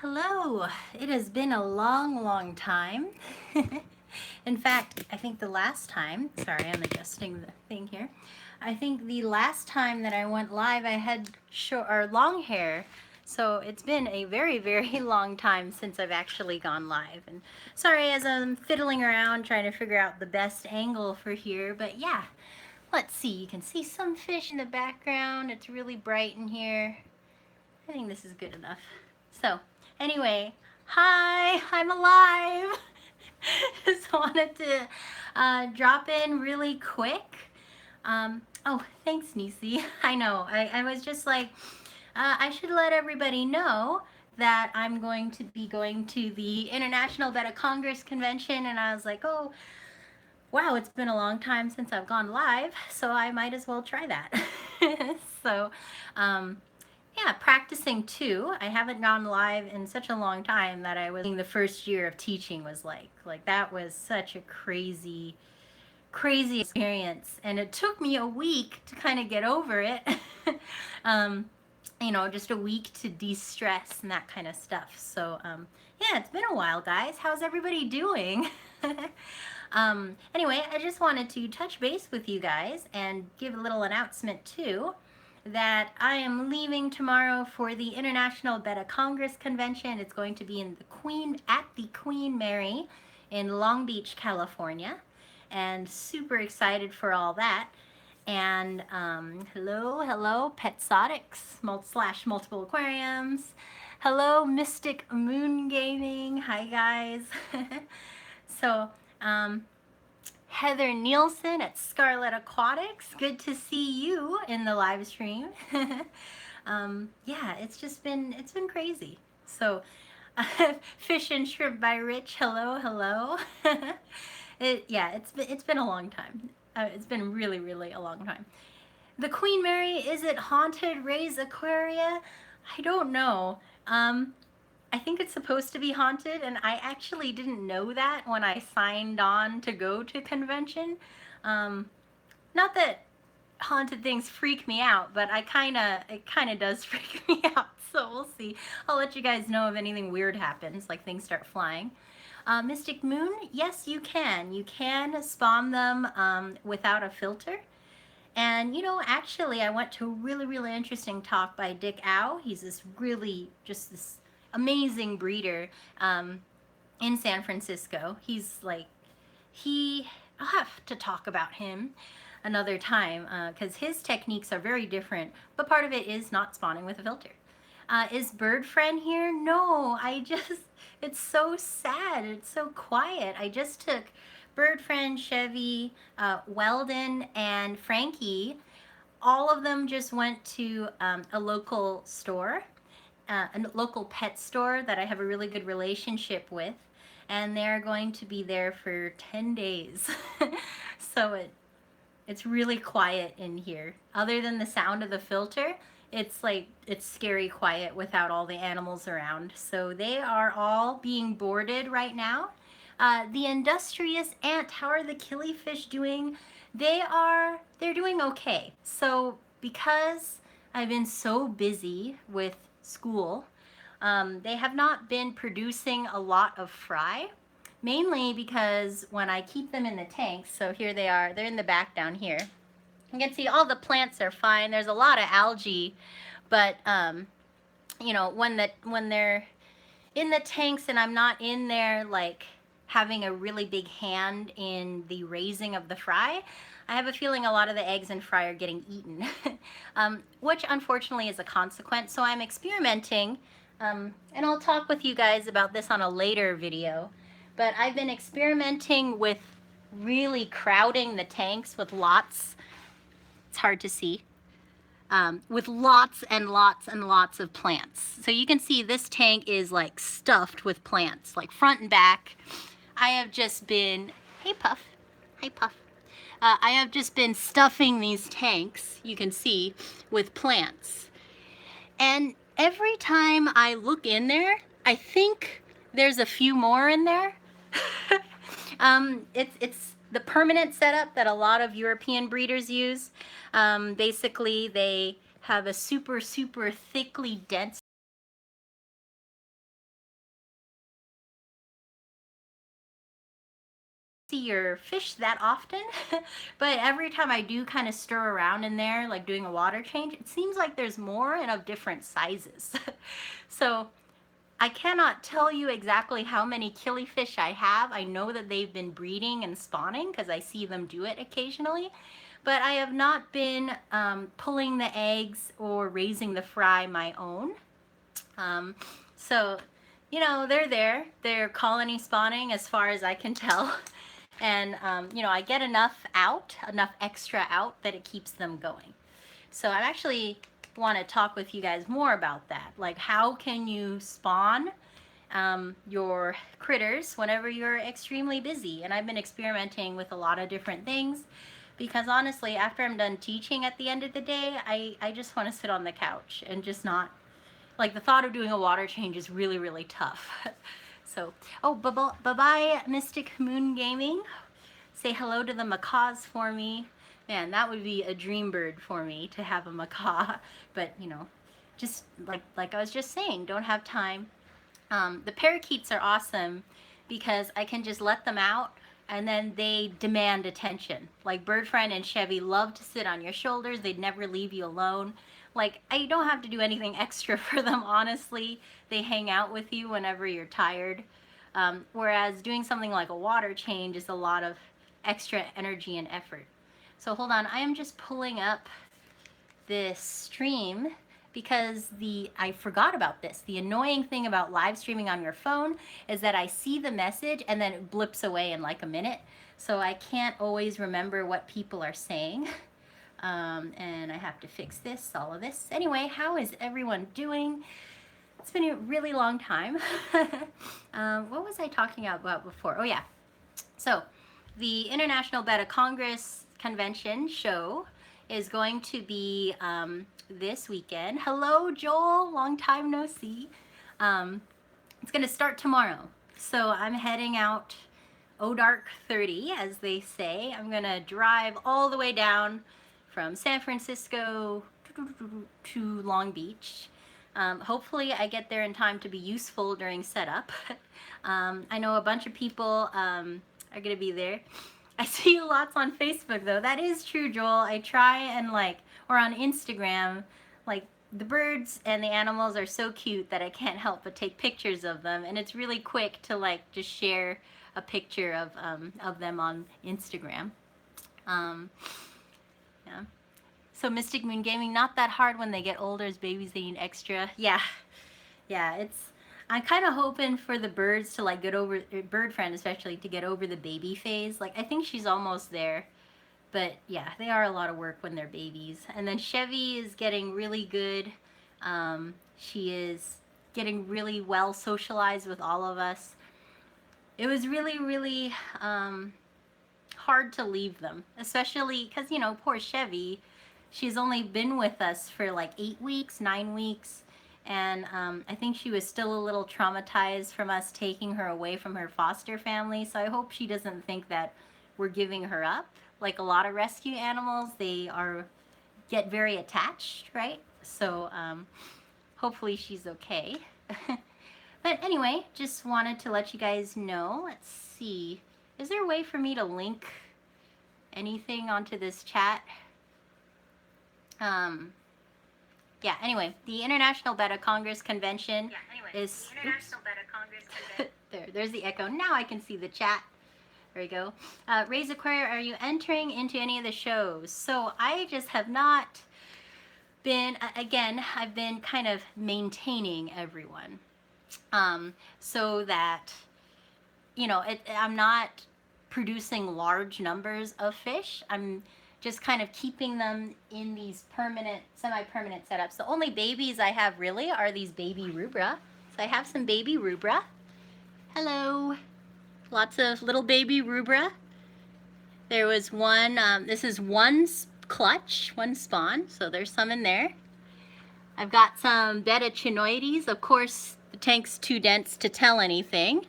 Hello. It has been a long time. In fact, I think the last time, sorry, I'm adjusting the thing here. I think the last time that I went live, I had short or long hair. So it's been a very long time since I've actually gone live. And sorry, as I'm fiddling around trying to figure out the best angle for here, but yeah. Let's see, you can see some fish in the background. It's really bright in here. I think this is good enough. So, anyway, hi, I'm alive. Just wanted to drop in really quick. Oh, thanks, Nisi. I know, I was just like, I should let everybody know that I'm going to be going to the International Betta Congress Convention, and I was like, oh, wow, it's been a long time since I've gone live, so I might as well try that. So, um, yeah, practicing too. I haven't gone live in such a long time that I was the first year of teaching was like that was such a crazy experience, and it took me a week to kind of get over it. um, just a week to de-stress and that kind of stuff. So yeah, it's been a while, guys. How's everybody doing? Anyway, I just wanted to touch base with you guys and give a little announcement too that I am leaving tomorrow for the International Betta Congress Convention. It's going to be in at the Queen Mary in Long Beach, California, and super excited for all that. And hello, Petsotics / Multiple Aquariums. Hello, Mystic Moon Gaming. Hi, guys. So, Heather Nielsen at Scarlet Aquatics. Good to see you in the live stream. Yeah, it's been crazy. So, Fish and Shrimp by Rich. Hello. It's been a long time. It's been really a long time. The Queen Mary, is it haunted? Ray's Aquaria? I don't know. I think it's supposed to be haunted, and I actually didn't know that when I signed on to go to convention. Not that haunted things freak me out, but it kind of does freak me out. So we'll see. I'll let you guys know if anything weird happens, like things start flying. Mystic Moon, yes, you can. You can spawn them without a filter. And actually, I went to a really interesting talk by Dick Au. He's this amazing breeder in San Francisco. I'll have to talk about him another time because his techniques are very different, but part of it is not spawning with a filter. Is Bird Friend here? No, it's so sad. It's so quiet. I just took Bird Friend, Chevy, Weldon, and Frankie. All of them just went to a local store, a local pet store that I have a really good relationship with, and they're going to be there for 10 days. So it's really quiet in here. Other than the sound of the filter, it's scary quiet without all the animals around. So they are all being boarded right now. The industrious ant, how are the killifish doing? They're doing okay. So because I've been so busy with school, they have not been producing a lot of fry, mainly because when I keep them in the tanks, so here they are, they're in the back down here. You can see all the plants are fine. There's a lot of algae, but when they're in the tanks and I'm not in there like having a really big hand in the raising of the fry, I have a feeling a lot of the eggs and fry are getting eaten, which unfortunately is a consequence. So I'm experimenting, and I'll talk with you guys about this on a later video, but I've been experimenting with really crowding the tanks with lots, it's hard to see, with lots and lots of plants. So you can see this tank is like stuffed with plants, like front and back. I have just been, hey Puff, I have just been stuffing these tanks, you can see, with plants. And every time I look in there, I think there's a few more in there. It's the permanent setup that a lot of European breeders use. Basically, they have a super thickly dense see your fish that often, but every time I do kind of stir around in there, like doing a water change, it seems like there's more and of different sizes. So I cannot tell you exactly how many killifish I have. I know that they've been breeding and spawning because I see them do it occasionally, but I have not been pulling the eggs or raising the fry my own. So, you know, they're there. They're colony spawning as far as I can tell. And, you know, I get enough extra out that it keeps them going. So I actually want to talk with you guys more about that. Like, how can you spawn your critters whenever you're extremely busy? And I've been experimenting with a lot of different things because honestly, after I'm done teaching at the end of the day, I just want to sit on the couch and just not, like, the thought of doing a water change is really, really tough. So, oh, bye-bye, Mystic Moon Gaming. Say hello to the macaws for me. Man, that would be a dream bird for me to have a macaw. But, you know, just like I was just saying, don't have time. The parakeets are awesome because I can just let them out and then they demand attention. Like Birdfriend and Chevy love to sit on your shoulders. They'd never leave you alone. Like, I don't have to do anything extra for them, honestly. They hang out with you whenever you're tired. Whereas doing something like a water change is a lot of extra energy and effort. So hold on, I am just pulling up this stream because I forgot about this. The annoying thing about live streaming on your phone is that I see the message and then it blips away in like a minute. So I can't always remember what people are saying. And I have to fix this, all of this. Anyway, how is everyone doing? It's been a really long time. What was I talking about before? Oh yeah. So the International Betta Congress Convention show is going to be this weekend. Hello, Joel. Long time no see. It's going to start tomorrow. So I'm heading out dark 30, as they say. I'm going to drive all the way down from San Francisco to Long Beach. Hopefully I get there in time to be useful during setup. I know a bunch of people are going to be there. I see you lots on Facebook though. That is true, Joel. I try and or on Instagram, the birds and the animals are so cute that I can't help but take pictures of them. And it's really quick to just share a picture of them on Instagram. Yeah. So Mystic Moon Gaming, not that hard when they get older. As babies, they need extra. Yeah. I'm kind of hoping for the birds to get over, Birdfriend especially, to get over the baby phase. I think she's almost there. But yeah, they are a lot of work when they're babies. And then Chevy is getting really good. She is getting really well socialized with all of us. It was really, really hard to leave them, especially because, poor Chevy, she's only been with us for 8 weeks, 9 weeks. And I think she was still a little traumatized from us taking her away from her foster family. So I hope she doesn't think that we're giving her up. Like a lot of rescue animals, they get very attached, right? So hopefully she's okay. But anyway, just wanted to let you guys know. Let's see. Is there a way for me to link anything onto this chat? Yeah, anyway, the International Betta Congress Convention is... There's the echo. Now I can see the chat. There we go. Raise Aquaria, are you entering into any of the shows? So I just have not been, again, I've been kind of maintaining everyone. So that, I'm not producing large numbers of fish. I'm just kind of keeping them in these permanent, semi-permanent setups. The only babies I have really are these baby rubra. So I have some baby rubra. Hello. Lots of little baby rubra. There was one, this is one clutch, one spawn, so there's some in there. I've got some betta chinoides. Of course, the tank's too dense to tell anything,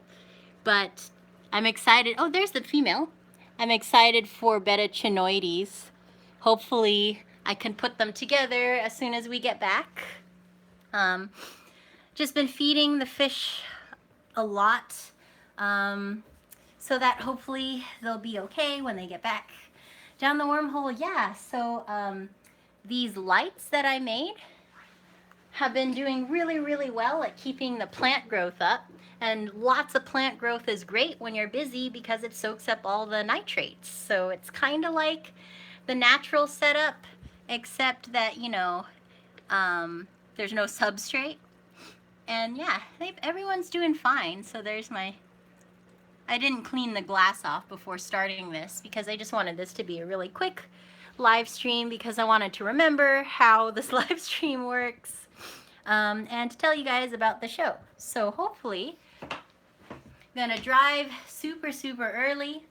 but I'm excited. Oh, there's the female. I'm excited for betta chinoides. Hopefully, I can put them together as soon as we get back. Just been feeding the fish a lot. so that hopefully they'll be okay when they get back down the wormhole. Yeah, so these lights that I made have been doing really, really well at keeping the plant growth up. And lots of plant growth is great when you're busy because it soaks up all the nitrates. So it's kind of like the natural setup, except that, there's no substrate. And yeah, everyone's doing fine. So there's my. I didn't clean the glass off before starting this because I just wanted this to be a really quick live stream because I wanted to remember how this live stream works, and to tell you guys about the show. So hopefully, I'm gonna drive super, super early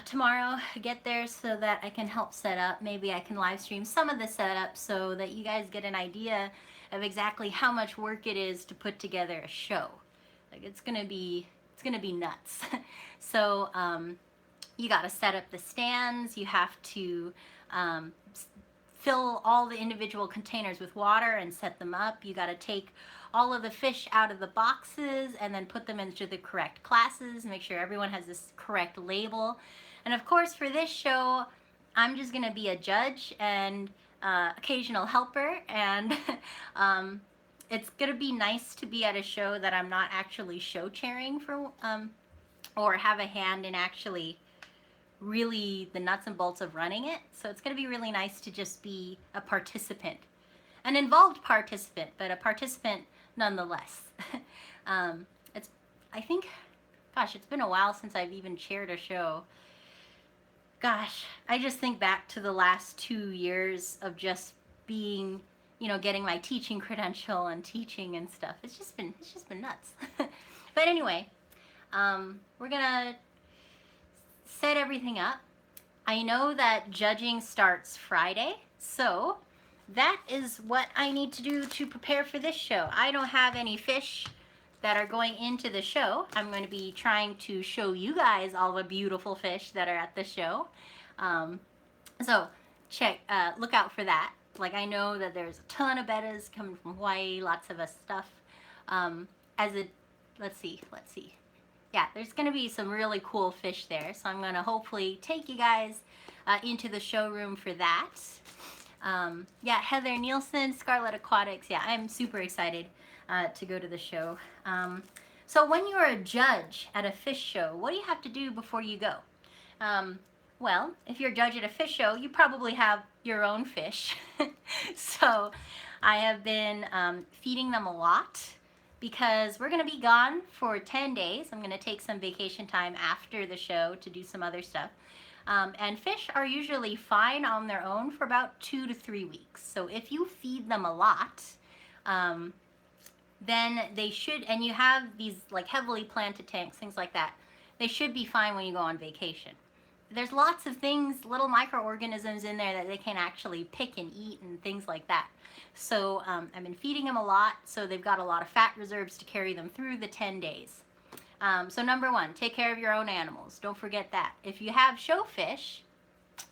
tomorrow, get there so that I can help set up. Maybe I can live stream some of the setup so that you guys get an idea of exactly how much work it is to put together a show. Like it's gonna be nuts. So you got to set up the stands. You have to fill all the individual containers with water and set them up. You got to take all of the fish out of the boxes and then put them into the correct classes. Make sure everyone has this correct label. And of course, for this show, I'm just going to be a judge and occasional helper. And it's going to be nice to be at a show that I'm not actually show chairing for, or have a hand in actually really the nuts and bolts of running it. So it's going to be really nice to just be a participant, an involved participant, but a participant nonetheless. It's, I think, gosh, it's been a while since I've even chaired a show. Gosh, I just think back to the last 2 years of just being, getting my teaching credential and teaching and stuff. It's just been nuts. But anyway, we're gonna set everything up. I know that judging starts Friday, so that is what I need to do to prepare for this show. I don't have any fish that are going into the show. I'm going to be trying to show you guys all the beautiful fish that are at the show. So look out for that. Like I know that there's a ton of bettas coming from Hawaii, lots of stuff. Let's see. Yeah, there's going to be some really cool fish there. So I'm going to hopefully take you guys into the showroom for that. Yeah, Heather Nielsen, Scarlet Aquatics. Yeah, I'm super excited to go to the show. So when you're a judge at a fish show, what do you have to do before you go? Well, if you're a judge at a fish show, you probably have your own fish. So I have been feeding them a lot, because we're going to be gone for 10 days. I'm going to take some vacation time after the show to do some other stuff. And fish are usually fine on their own for about 2 to 3 weeks. So if you feed them a lot, then they should, and you have these like heavily planted tanks, things like that, they should be fine when you go on vacation. There's lots of things, little microorganisms in there that they can actually pick and eat and things like that. So I've been feeding them a lot, so they've got a lot of fat reserves to carry them through the 10 days. So number one, take care of your own animals. Don't forget that. If you have showfish,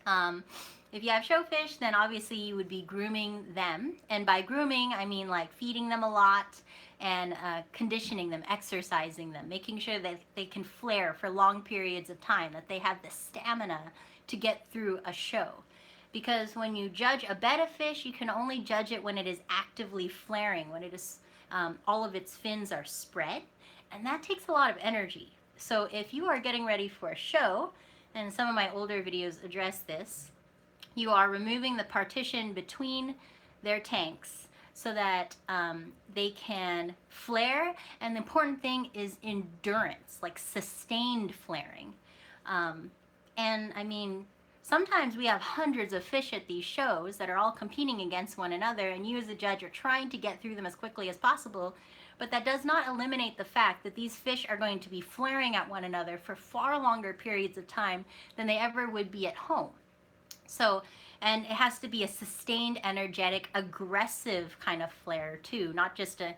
then obviously you would be grooming them. And by grooming, I mean like feeding them a lot and conditioning them, exercising them, making sure that they can flare for long periods of time, that they have the stamina to get through a show. Because when you judge a betta fish, you can only judge it when it is actively flaring, when it is all of its fins are spread, and that takes a lot of energy. So if you are getting ready for a show, and some of my older videos address this, you are removing the partition between their tanks so that they can flare, and the important thing is endurance, like sustained flaring. And I mean, sometimes we have hundreds of fish at these shows that are all competing against one another, and you as a judge are trying to get through them as quickly as possible, but that does not eliminate the fact that these fish are going to be flaring at one another for far longer periods of time than they ever would be at home. So, and it has to be a sustained, energetic, aggressive kind of flare too, not just a,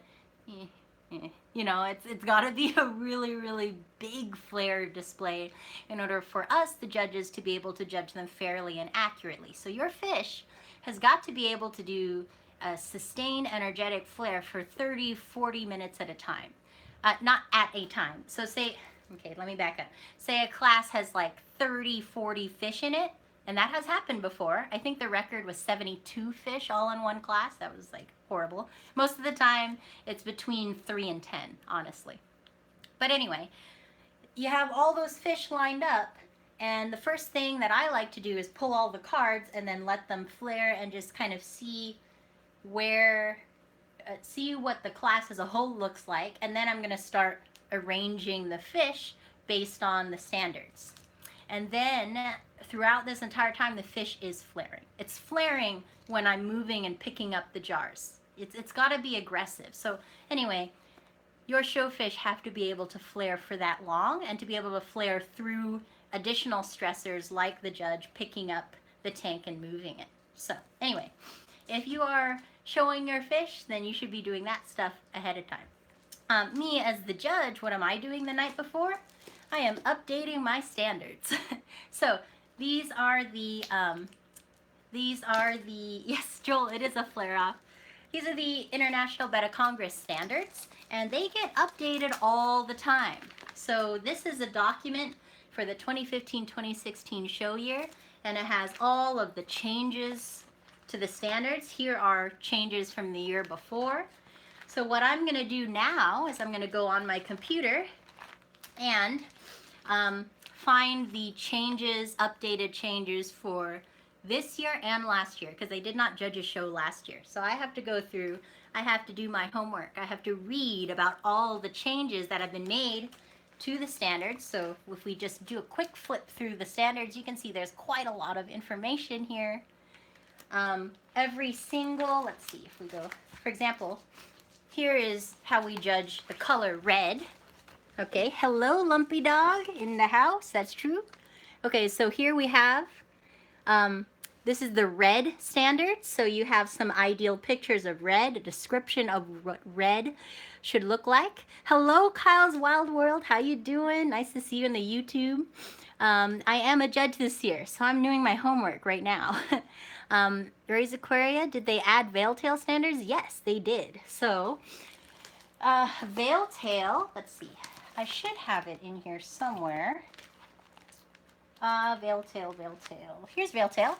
it's got to be a really, really big flare display in order for us, the judges, to be able to judge them fairly and accurately. So your fish has got to be able to do a sustained, energetic flare for 30, 40 minutes at a time. Not at a time. So say, Okay, let me back up. Say a class has like 30, 40 fish in it, and that has happened before. I think the record was 72 fish all in one class. That was like horrible. Most of the time, it's between 3 and 10, honestly. But anyway, you have all those fish lined up, and the first thing that I like to do is pull all the cards and then let them flare and just kind of see where, see what the class as a whole looks like, and then I'm going to start arranging the fish based on the standards. And then throughout this entire time, the fish is flaring. It's flaring when I'm moving and picking up the jars. It's got to be aggressive. So anyway, your showfish have to be able to flare for that long and to be able to flare through additional stressors like the judge picking up the tank and moving it. So anyway, if you are showing your fish, then you should be doing that stuff ahead of time. Me as the judge, what am I doing the night before? I am updating my standards. So these are the, yes, Joel, it is a flare off. These are the International Betta Congress standards, and they get updated all the time. So this is a document for the 2015-2016 show year, and it has all of the changes to the standards. Here are changes from the year before. So what I'm going to do now is I'm going to go on my computer and find the changes, updated changes for this year and last year, because they did not judge a show last year. So I have to go through, I have to do my homework. I have to read about all the changes that have been made to the standards. So if we just do a quick flip through the standards, you can see there's quite a lot of information here. Every single, let's see if we go, for example, here is how we judge the color red. Okay, hello Lumpy Dog in the house, that's true. Okay, so here we have, this is the red standard. So you have some ideal pictures of red, a description of what red should look like. Hello Kyle's Wild World, how you doing? Nice to see you in the YouTube. I am a judge this year, so I'm doing my homework right now. Raise Aquaria, did they add veil tail standards? Yes, they did. So, veil tail, let's see. I should have it in here somewhere. Veil tail, veil tail. Here's veil tail.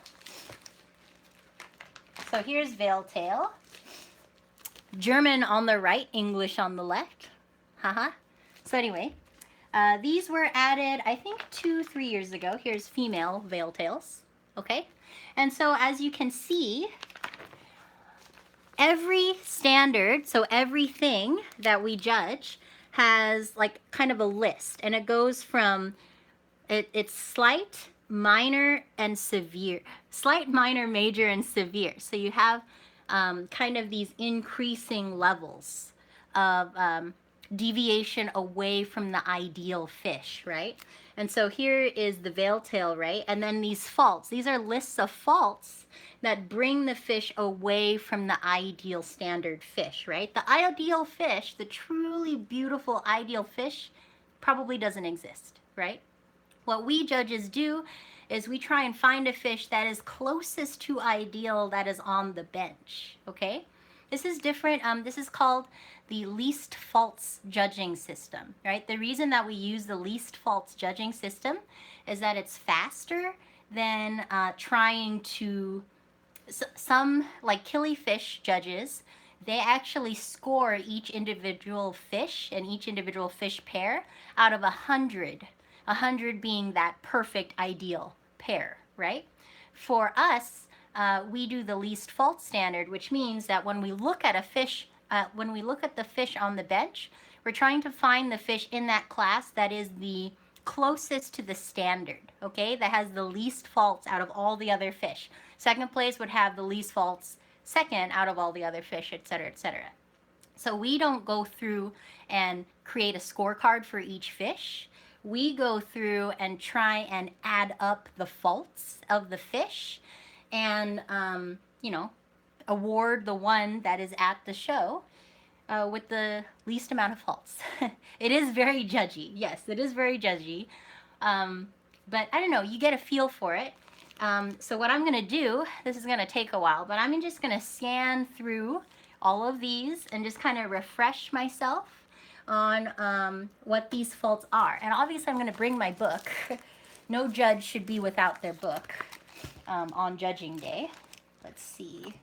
So here's veil tail. German on the right, English on the left. Haha. So anyway, these were added, I think 2-3 years ago. Here's female veil tails. Okay. And so as you can see, every standard, so everything that we judge has like kind of a list, and it goes from it's slight, minor, and severe. Slight, minor, major, and severe. So you have kind of these increasing levels of deviation away from the ideal fish, right? And so here is the veil tail, right? And then these faults. These are lists of faults that bring the fish away from the ideal standard fish, right? The ideal fish, the truly beautiful ideal fish, probably doesn't exist, right? What we judges do is we try and find a fish that is closest to ideal that is on the bench, okay? This is different. This is called the least faults judging system, right? The reason that we use the least faults judging system is that it's faster than trying to, some like killifish judges, they actually score each individual fish and each individual fish pair out of 100. 100 being that perfect ideal pair, right? For us, we do the least fault standard, which means that when we look at a fish, when we look at the fish on the bench, we're trying to find the fish in that class that is the closest to the standard, okay? That has the least faults out of all the other fish. Second place would have the least faults second out of all the other fish, etc., etc. So we don't go through and create a scorecard for each fish. We go through and try and add up the faults of the fish and, you know, award the one that is at the show with the least amount of faults. It is very judgy. Yes, it is very judgy. But I don't know, you get a feel for it. So what I'm going to do, this is going to take a while, but I'm just going to scan through all of these and just kind of refresh myself on what these faults are. And obviously I'm going to bring my book. No judge should be without their book on judging day. Let's see.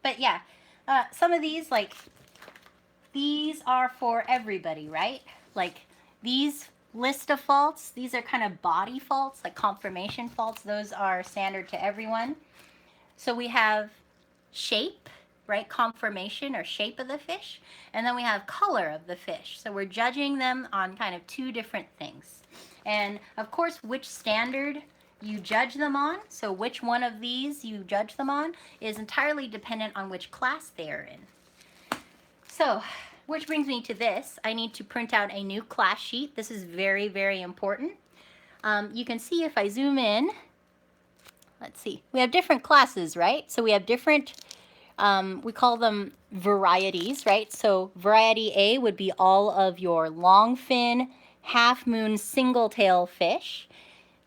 But yeah, some of these, like, these are for everybody, right? Like, these list of faults, these are kind of body faults, like conformation faults. Those are standard to everyone. So we have shape, right? Conformation or shape of the fish. And then we have color of the fish. So we're judging them on kind of two different things. And of course, which standard you judge them on, so which one of these you judge them on, is entirely dependent on which class they are in. So, which brings me to this. I need to print out a new class sheet. This is very, very important. You can see if I zoom in, let's see, we have different classes, right? So we have different, we call them varieties, right? So variety A would be all of your longfin, half-moon, single-tail fish.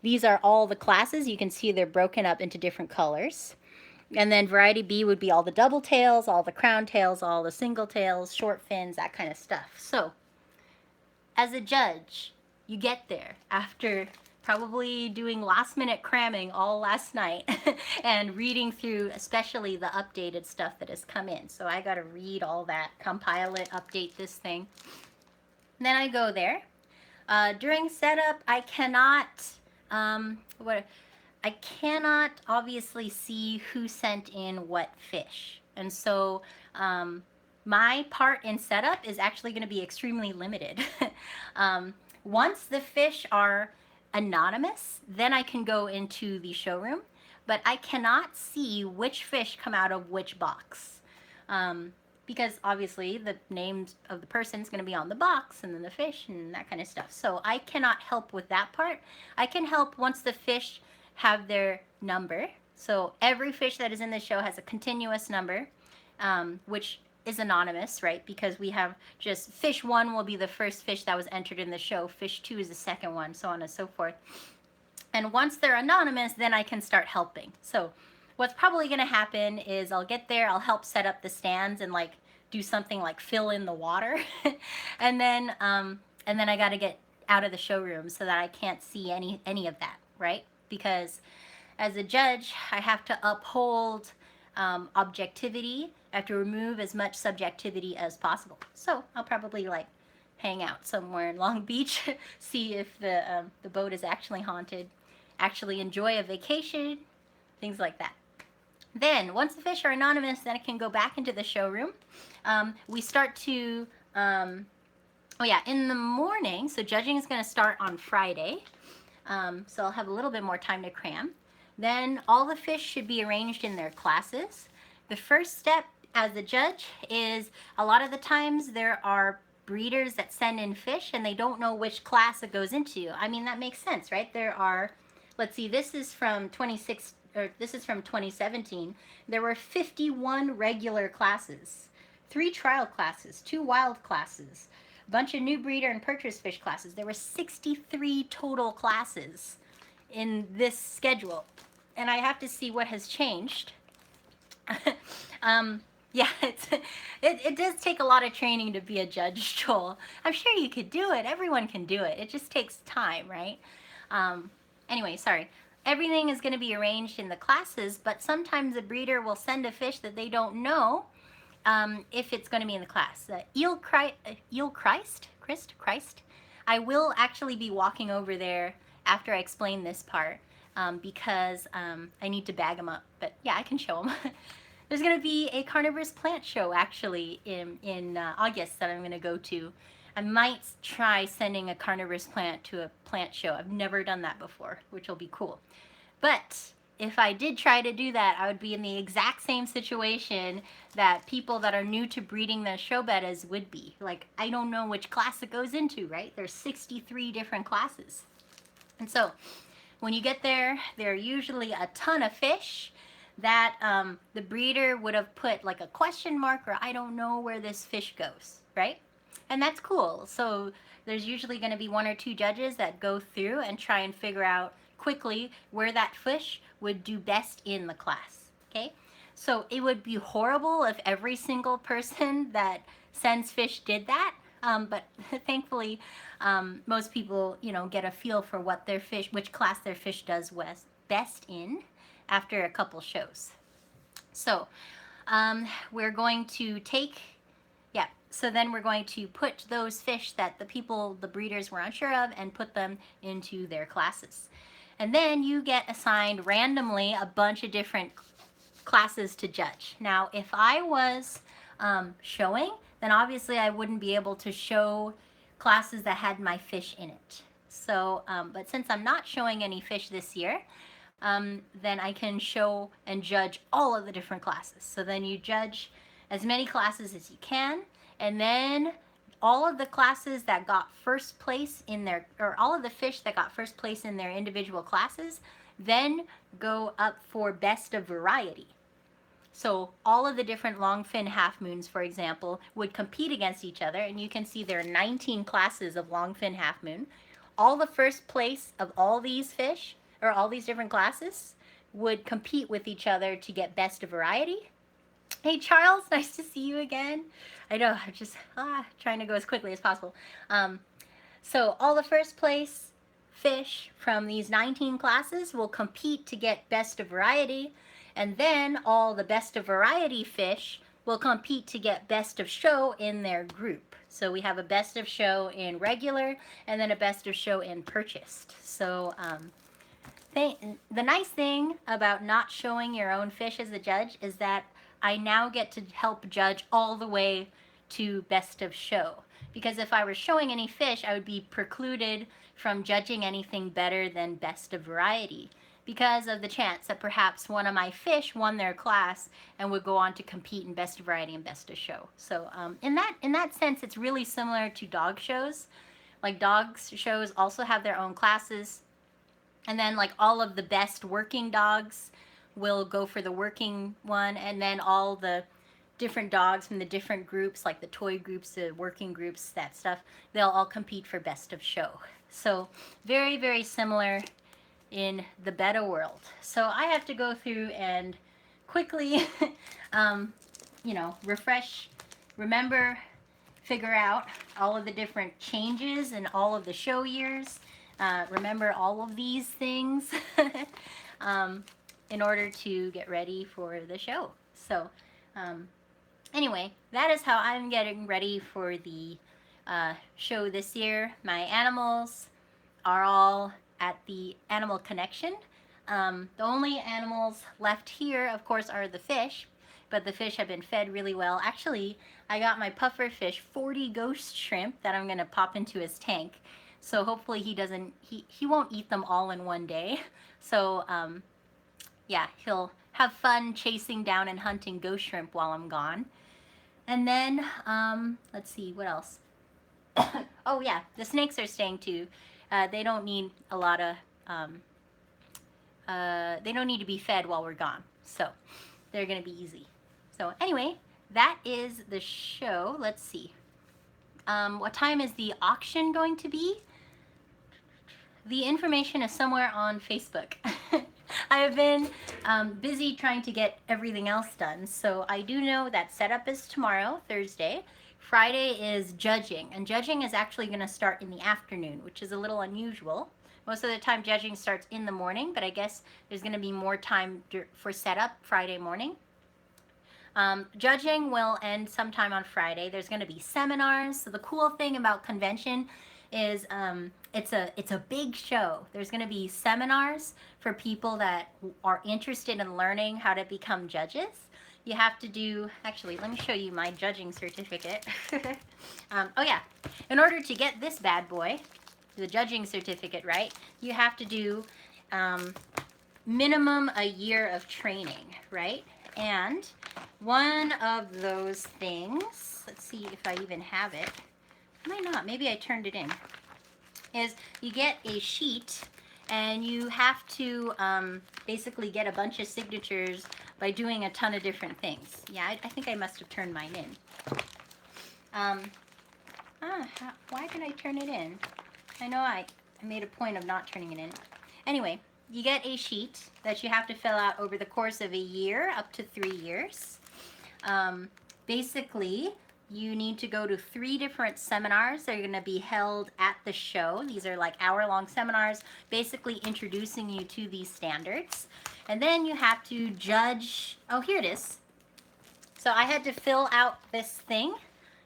These are all the classes. You can see they're broken up into different colors. And then variety B would be all the double tails, all the crown tails, all the single tails, short fins, that kind of stuff. So, as a judge, you get there after probably doing last-minute cramming all last night and reading through especially the updated stuff that has come in. So I got to read all that, compile it, update this thing. Then I go there. During setup, I cannot obviously see who sent in what fish. And so my part in setup is actually going to be extremely limited. Once the fish are anonymous, then I can go into the showroom, but I cannot see which fish come out of which box. Because obviously the names of the person is going to be on the box and then the fish and that kind of stuff. So I cannot help with that part. I can help once the fish have their number. So every fish that is in the show has a continuous number, which is anonymous, right? Because we have just fish 1 will be the first fish that was entered in the show. Fish 2 is the second one, so on and so forth. And once they're anonymous, then I can start helping. So what's probably going to happen is I'll get there, I'll help set up the stands and like do something like fill in the water. and then I got to get out of the showroom so that I can't see any of that, right? Because as a judge, I have to uphold objectivity. I have to remove as much subjectivity as possible. So I'll probably like hang out somewhere in Long Beach, see if the boat is actually haunted, actually enjoy a vacation, things like that. Then, once the fish are anonymous, then I can go back into the showroom. We start to, in the morning, so judging is going to start on Friday, so I'll have a little bit more time to cram. Then all the fish should be arranged in their classes. The first step as a judge is a lot of the times there are breeders that send in fish and they don't know which class it goes into. I mean, that makes sense, right? There are, let's see, this is from 2017. There were 51 regular classes, 3 trial classes, 2 wild classes, a bunch of new breeder and purchase fish classes. There were 63 total classes in this schedule. And I have to see what has changed. Yeah, it does take a lot of training to be a judge, Joel. I'm sure you could do it. Everyone can do it. It just takes time, right? Anyway, sorry. Everything is going to be arranged in the classes, but sometimes a breeder will send a fish that they don't know if it's going to be in the class. Christ. I will actually be walking over there after I explain this part because I need to bag them up. But yeah, I can show them. There's going to be a carnivorous plant show actually in August that I'm going to go to. I might try sending a carnivorous plant to a plant show. I've never done that before, which will be cool. But if I did try to do that, I would be in the exact same situation that people that are new to breeding the show bettas would be. Like, I don't know which class it goes into, right? There's 63 different classes. And so when you get there, there are usually a ton of fish that the breeder would have put like a question mark or I don't know where this fish goes, right? And that's cool. So there's usually going to be 1 or 2 judges that go through and try and figure out quickly where that fish would do best in the class, okay? So it would be horrible if every single person that sends fish did that, But thankfully, most people, get a feel for what their fish, which class their fish does best in after a couple shows. So we're going to take, yeah, so then we're going to put those fish that the breeders were unsure of, and put them into their classes. And then you get assigned randomly a bunch of different classes to judge. Now, if I was showing, then obviously I wouldn't be able to show classes that had my fish in it. So, but since I'm not showing any fish this year, then I can show and judge all of the different classes. So then you judge as many classes as you can, and then all of the classes that got first place in their, or all of the fish that got first place in their individual classes, then go up for best of variety. So all of the different longfin half moons, for example, would compete against each other, and you can see there are 19 classes of longfin half moon. All the first place of all these fish, or all these different classes, would compete with each other to get best of variety. Hey Charles, nice to see you again. I know, I'm just trying to go as quickly as possible. So all the first place fish from these 19 classes will compete to get best of variety, and then all the best of variety fish will compete to get best of show in their group. So we have a best of show in regular, and then a best of show in purchased. So the nice thing about not showing your own fish as a judge is that I now get to help judge all the way to best of show. Because if I were showing any fish, I would be precluded from judging anything better than best of variety, because of the chance that perhaps one of my fish won their class and would go on to compete in best of variety and best of show. So in that sense, it's really similar to dog shows. Like dog shows also have their own classes, and then like all of the best working dogs will go for the working one, and then all the different dogs from the different groups, like the toy groups, the working groups, that stuff, they'll all compete for best of show. So very, very similar in the Betta world. So I have to go through and quickly, refresh, remember, figure out all of the different changes and all of the show years. Remember all of these things in order to get ready for the show. So anyway, that is how I'm getting ready for the show this year. My animals are all at the Animal Connection. The only animals left here, of course, are the fish, but the fish have been fed really well. Actually, I got my puffer fish 40 ghost shrimp that I'm going to pop into his tank. So hopefully he won't eat them all in one day. So yeah, he'll have fun chasing down and hunting ghost shrimp while I'm gone. And then, let's see, what else? Oh yeah, the snakes are staying too. They don't need a lot of, they don't need to be fed while we're gone. So they're going to be easy. So anyway, that is the show. Let's see. What time is the auction going to be? The information is somewhere on Facebook. I have been busy trying to get everything else done. So I do know that setup is tomorrow, Thursday. Friday is judging, and judging is actually going to start in the afternoon, which is a little unusual. Most of the time judging starts in the morning, but I guess there's going to be more time for setup Friday morning. Judging will end sometime on Friday. There's going to be seminars. So the cool thing about convention is it's a big show. There's going to be seminars for people that are interested in learning how to become judges. You have to do, actually, let me show you my judging certificate. Oh yeah, in order to get this bad boy, the judging certificate, right, you have to do minimum a year of training, right? And one of those things, let's see if I even have it, might not, maybe I turned it in, is you get a sheet and you have to basically get a bunch of signatures by doing a ton of different things. Yeah, I think I must have turned mine in. Why did I turn it in? I know I made a point of not turning it in. Anyway, you get a sheet that you have to fill out over the course of a year, up to 3 years. Basically, you need to go to 3 different seminars that are going to be held at the show. These are like hour-long seminars, basically introducing you to these standards. And then you have to judge, oh, here it is. So I had to fill out this thing.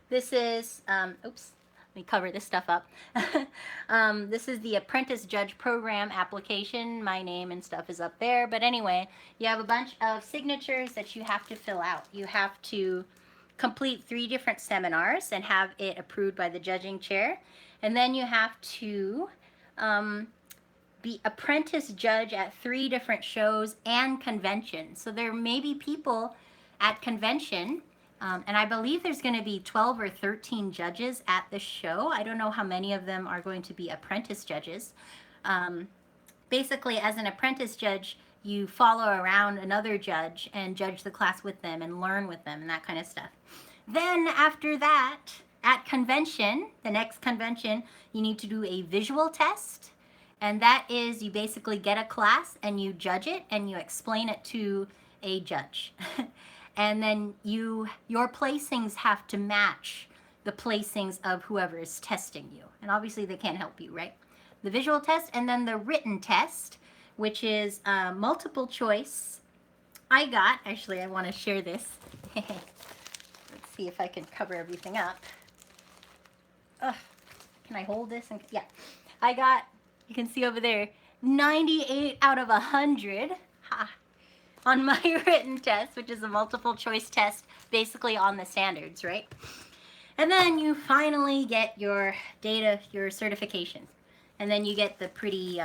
This is, oops, let me cover this stuff up. This is the Apprentice Judge Program application. My name and stuff is up there. But anyway, you have a bunch of signatures that you have to fill out. You have to complete 3 different seminars and have it approved by the judging chair. And then you have to be apprentice judge at 3 different shows and conventions. So there may be people at convention, and I believe there's going to be 12 or 13 judges at the show. I don't know how many of them are going to be apprentice judges. Basically, as an apprentice judge, you follow around another judge and judge the class with them and learn with them and that kind of stuff. Then after that, at convention, the next convention, you need to do a visual test. And that is, you basically get a class and you judge it and you explain it to a judge. And then your placings have to match the placings of whoever is testing you. And obviously they can't help you, right? The visual test and then the written test, which is multiple choice. Actually I want to share this. Let's see if I can cover everything up. Ugh. Can I hold this? Yeah. I got, you can see over there, 98 out of 100 on my written test, which is a multiple choice test basically on the standards, right? And then you finally get your data, your certification. And then you get the pretty,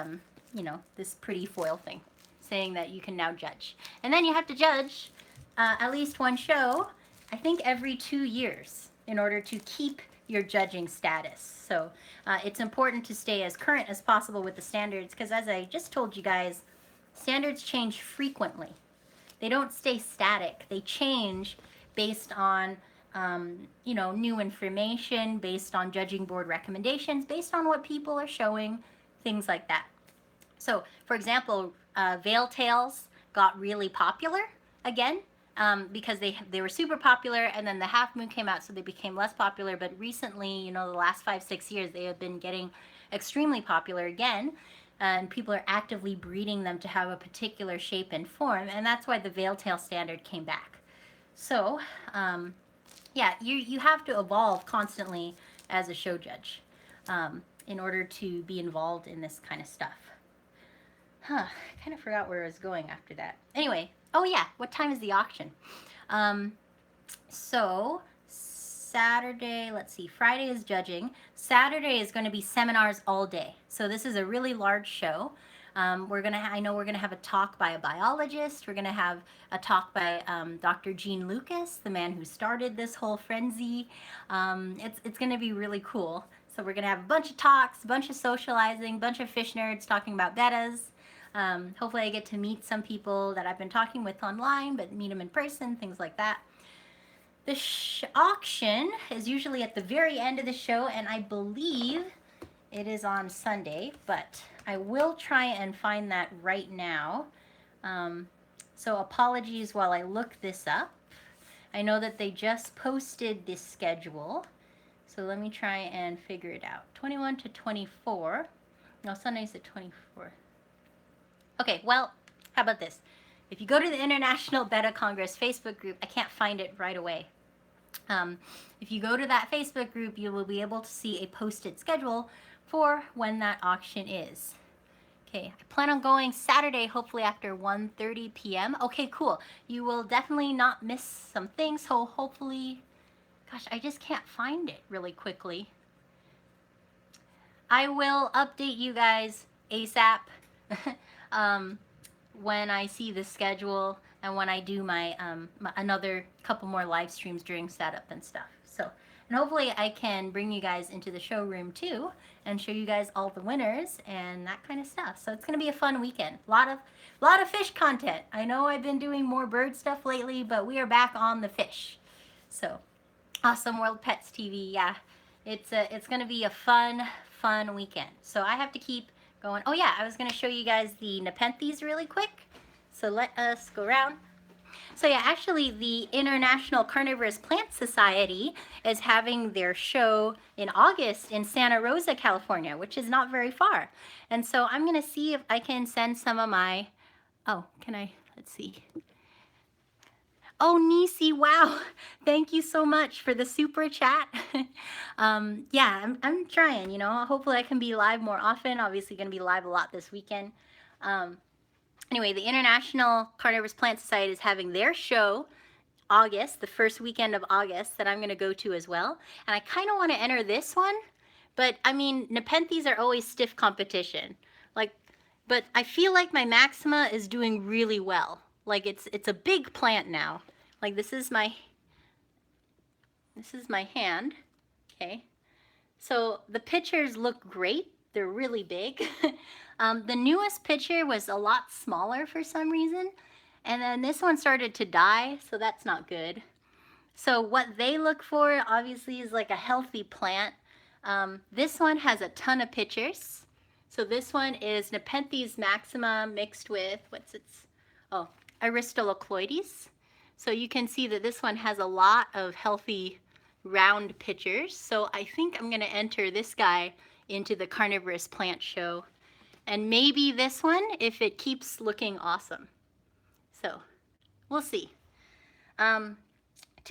this pretty foil thing saying that you can now judge. And then you have to judge at least one show, I think every 2 years, in order to keep your judging status. So it's important to stay as current as possible with the standards, because as I just told you guys, standards change frequently. They don't stay static. They change based on new information, based on judging board recommendations, based on what people are showing, things like that. So, for example, veil tails got really popular again because they were super popular, and then the half moon came out, so they became less popular. But recently, the last 5-6 years, they have been getting extremely popular again, and people are actively breeding them to have a particular shape and form, and that's why the veil tail standard came back. So, yeah, you have to evolve constantly as a show judge in order to be involved in this kind of stuff. I kind of forgot where I was going after that. Anyway, oh yeah, what time is the auction? So Saturday, let's see, Friday is judging. Saturday is going to be seminars all day. So this is a really large show. I know we're gonna have a talk by a biologist. We're gonna have a talk by Dr. Gene Lucas, the man who started this whole frenzy. It's gonna be really cool. So we're gonna have a bunch of talks, a bunch of socializing, a bunch of fish nerds talking about bettas. Hopefully I get to meet some people that I've been talking with online, but meet them in person, things like that. The auction is usually at the very end of the show, and I believe it is on Sunday, but I will try and find that right now. So apologies while I look this up. I know that they just posted this schedule, so let me try and figure it out. 21 to 24. No, Sunday's at 24. Okay, well, how about this? If you go to the International Betta Congress Facebook group, I can't find it right away. If you go to that Facebook group, you will be able to see a posted schedule for when that auction is. Okay, I plan on going Saturday, hopefully after 1:30 p.m. Okay, cool. You will definitely not miss some things, so hopefully, gosh, I just can't find it really quickly. I will update you guys ASAP when I see the schedule and when I do my another couple more live streams during setup and stuff. So, and hopefully I can bring you guys into the showroom too and show you guys all the winners and that kind of stuff. So it's gonna be a fun weekend. A lot of fish content. I know I've been doing more bird stuff lately, but we are back on the fish. So, Awesome World Pets TV. Yeah, it's gonna be a fun weekend. So I have to keep going. Oh yeah, I was gonna show you guys the Nepenthes really quick. So let us go around. So yeah, actually the International Carnivorous Plant Society is having their show in August in Santa Rosa, California, which is not very far. And so I'm gonna see if I can send some of my, oh, can I, let's see. Oh, Nisi, wow. Thank you so much for the super chat. Yeah, I'm trying, you know, hopefully I can be live more often. Obviously gonna be live a lot this weekend. Anyway, the International Carnivorous Plant Society is having their show August, the first weekend of August, that I'm going to go to as well. And I kind of want to enter this one, but I mean, Nepenthes are always stiff competition. Like, but I feel like my Maxima is doing really well. Like it's a big plant now. Like this is my hand. Okay. So the pictures look great. They're really big. The newest picture was a lot smaller for some reason. And then this one started to die, so that's not good. So what they look for, obviously, is like a healthy plant. This one has a ton of pictures. So this one is Nepenthes maxima mixed with, Aristolochloides. So you can see that this one has a lot of healthy round pictures. So I think I'm going to enter this guy into the Carnivorous Plant Show. And maybe this one if it keeps looking awesome. So we'll see. To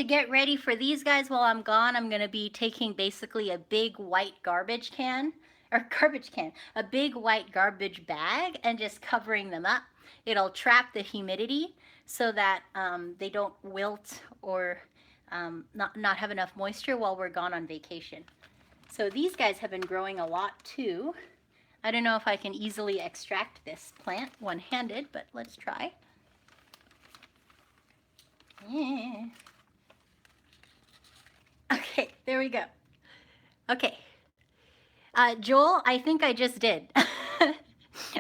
get ready for these guys while I'm gone, I'm going to be taking basically a big white a big white garbage bag and just covering them up. It'll trap the humidity so that they don't wilt or not have enough moisture while we're gone on vacation. So these guys have been growing a lot too. I don't know if I can easily extract this plant one-handed, but let's try. Yeah. Okay, there we go. Okay. Joel, I think I just did.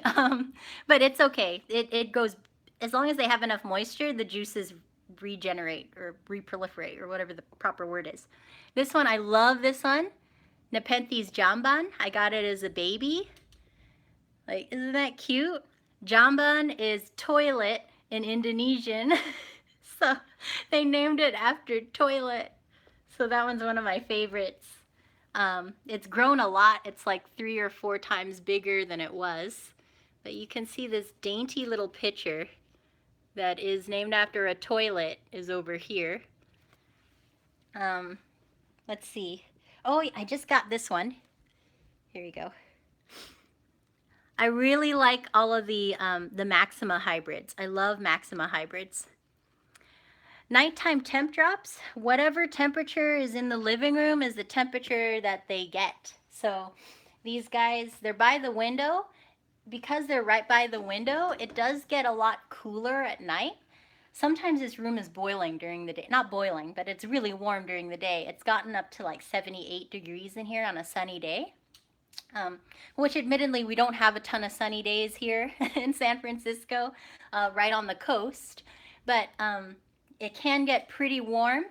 But it's okay. It goes, as long as they have enough moisture, the juices regenerate or reproliferate or whatever the proper word is. This one, I love this one. Nepenthes jamban. I got it as a baby. Like, isn't that cute? Jamban is toilet in Indonesian. So they named it after toilet. So that one's one of my favorites. It's grown a lot. It's like 3 or 4 times bigger than it was. But you can see this dainty little pitcher that is named after a toilet is over here. Let's see. Oh, I just got this one. Here you go. I really like all of the Maxima hybrids. I love Maxima hybrids. Nighttime temp drops, whatever temperature is in the living room is the temperature that they get. So these guys, they're by the window. Because they're right by the window, it does get a lot cooler at night. Sometimes this room is boiling during the day. Not boiling, but it's really warm during the day. It's gotten up to like 78 degrees in here on a sunny day. Which admittedly, we don't have a ton of sunny days here in San Francisco, right on the coast. But it can get pretty warm,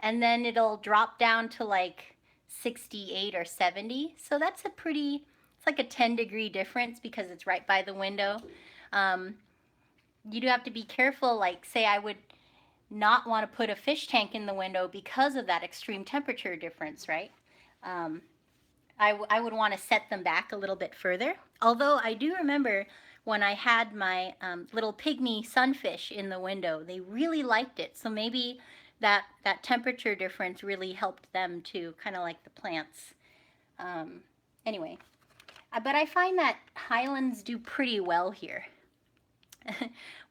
and then it'll drop down to like 68 or 70. So that's a pretty, it's like a 10-degree difference because it's right by the window. You do have to be careful, like say I would not want to put a fish tank in the window because of that extreme temperature difference, right? I would want to set them back a little bit further. Although I do remember when I had my little pygmy sunfish in the window, they really liked it. So maybe that temperature difference really helped them too, kind of like the plants. Anyway, but I find that Highlands do pretty well here.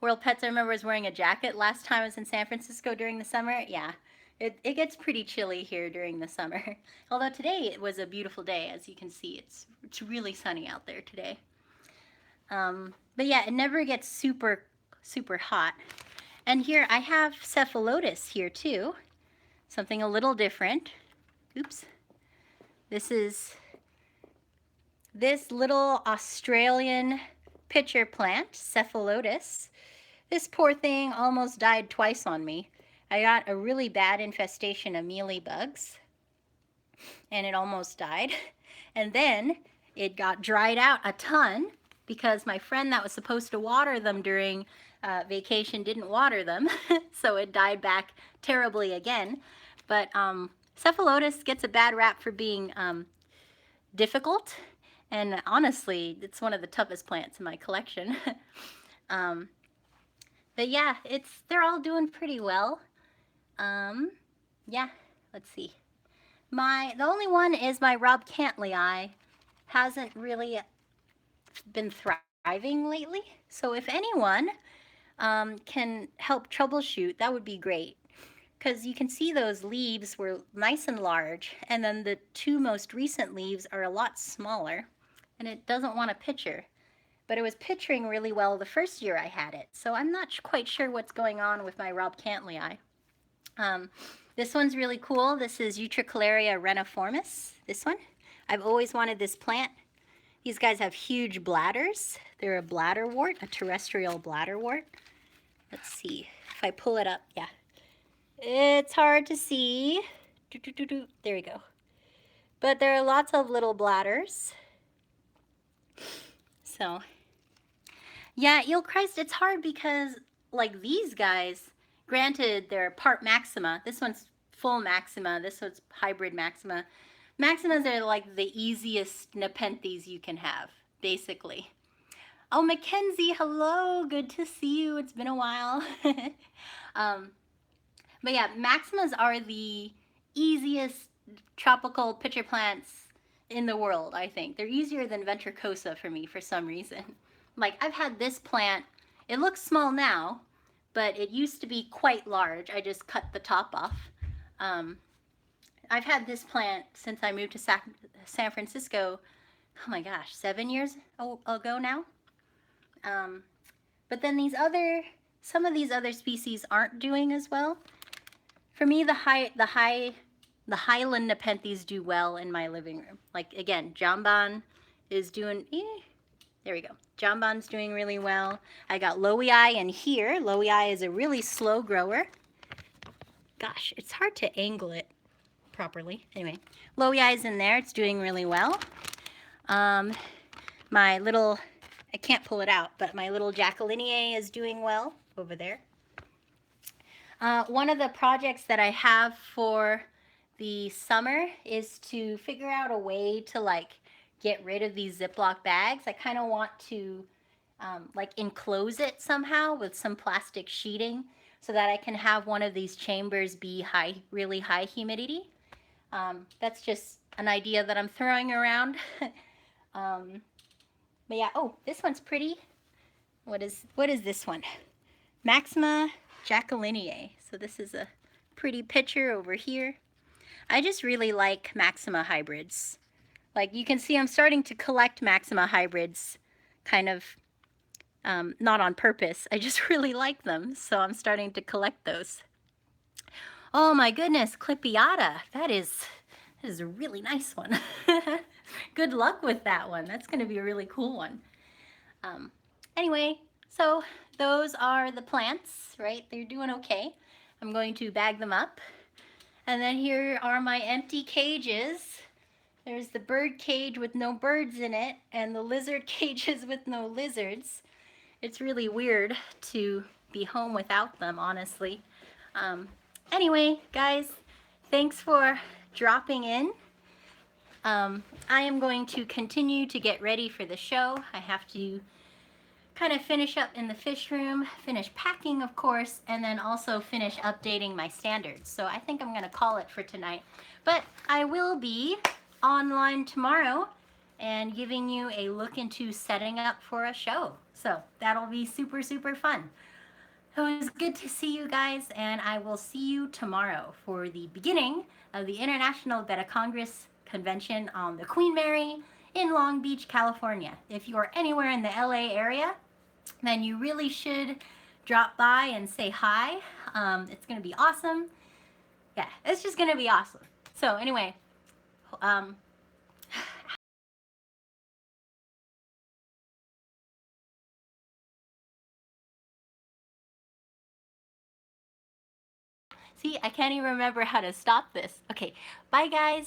World Pets, I remember, was wearing a jacket last time I was in San Francisco during the summer. Yeah, it gets pretty chilly here during the summer. Although today it was a beautiful day, as you can see. It's really sunny out there today. But yeah, it never gets super, super hot. And here I have cephalotus here too. Something a little different. Oops. This is this little Australian pitcher plant, cephalotus. This poor thing almost died twice on me. I got a really bad infestation of mealybugs, and it almost died. And then it got dried out a ton because my friend that was supposed to water them during vacation didn't water them, so it died back terribly again. But cephalotus gets a bad rap for being difficult, and honestly, it's one of the toughest plants in my collection. um, but yeah, they're all doing pretty well. Yeah, let's see. The only one is my Rob Cantley. Hasn't really been thriving lately. So if anyone can help troubleshoot, that would be great. Because you can see those leaves were nice and large, and then the two most recent leaves are a lot smaller, and it doesn't want to pitcher. But it was pitchering really well the first year I had it, so I'm not quite sure what's going on with my Rob Cantley. This one's really cool. This is Utricularia reniformis, this one. I've always wanted this plant. These guys have huge bladders. They're a bladderwort, a terrestrial bladderwort. Let's see if I pull it up. Yeah, it's hard to see. There we go. But there are lots of little bladders. So, yeah, eel Christ, it's hard because, like these guys, granted they're part maxima. This one's full maxima. This one's hybrid maxima. Maximas are like the easiest nepenthes you can have, basically. Oh, Mackenzie, hello. Good to see you. It's been a while. But yeah, maximas are the easiest tropical pitcher plants in the world, I think. They're easier than ventricosa for me for some reason. Like, I've had this plant, it looks small now, but it used to be quite large. I just cut the top off. I've had this plant since I moved to San Francisco, oh my gosh, 7 years ago now. But then some of these other species aren't doing as well. For me, the Highland nepenthes do well in my living room. Like, again, Jambon is doing, there we go. Jambon's doing really well. I got Lowii in here. Lowii is a really slow grower. Gosh, it's hard to angle it properly. Anyway, Lowii is in there. It's doing really well. My little, I can't pull it out, but my little Jacquelineae is doing well over there. One of the projects that I have for the summer is to figure out a way to like get rid of these Ziploc bags. I kind of want to like enclose it somehow with some plastic sheeting so that I can have one of these chambers be really high humidity. That's just an idea that I'm throwing around. But yeah, oh, this one's pretty. What is this one? Maxima Jacquelineae. So this is a pretty picture over here. I just really like Maxima hybrids. Like you can see I'm starting to collect Maxima hybrids, kind of not on purpose. I just really like them, so I'm starting to collect those. Oh my goodness, Clipiata. That is a really nice one. Good luck with that one. That's going to be a really cool one. Anyway, so those are the plants, right? They're doing okay. I'm going to bag them up. And then here are my empty cages. There's the bird cage with no birds in it, and the lizard cages with no lizards. It's really weird to be home without them, honestly. Anyway, guys, thanks for dropping in. I am going to continue to get ready for the show. I have to kind of finish up in the fish room, finish packing, of course, and then also finish updating my standards. So I think I'm going to call it for tonight. But I will be online tomorrow and giving you a look into setting up for a show. So that'll be super, super fun. So it was good to see you guys, and I will see you tomorrow for the beginning of the International Betta Congress Convention on the Queen Mary in Long Beach, California. If you are anywhere in the LA area, then you really should drop by and say hi. It's going to be awesome. Yeah, it's just going to be awesome. So anyway, see, I can't even remember how to stop this. Okay, bye guys.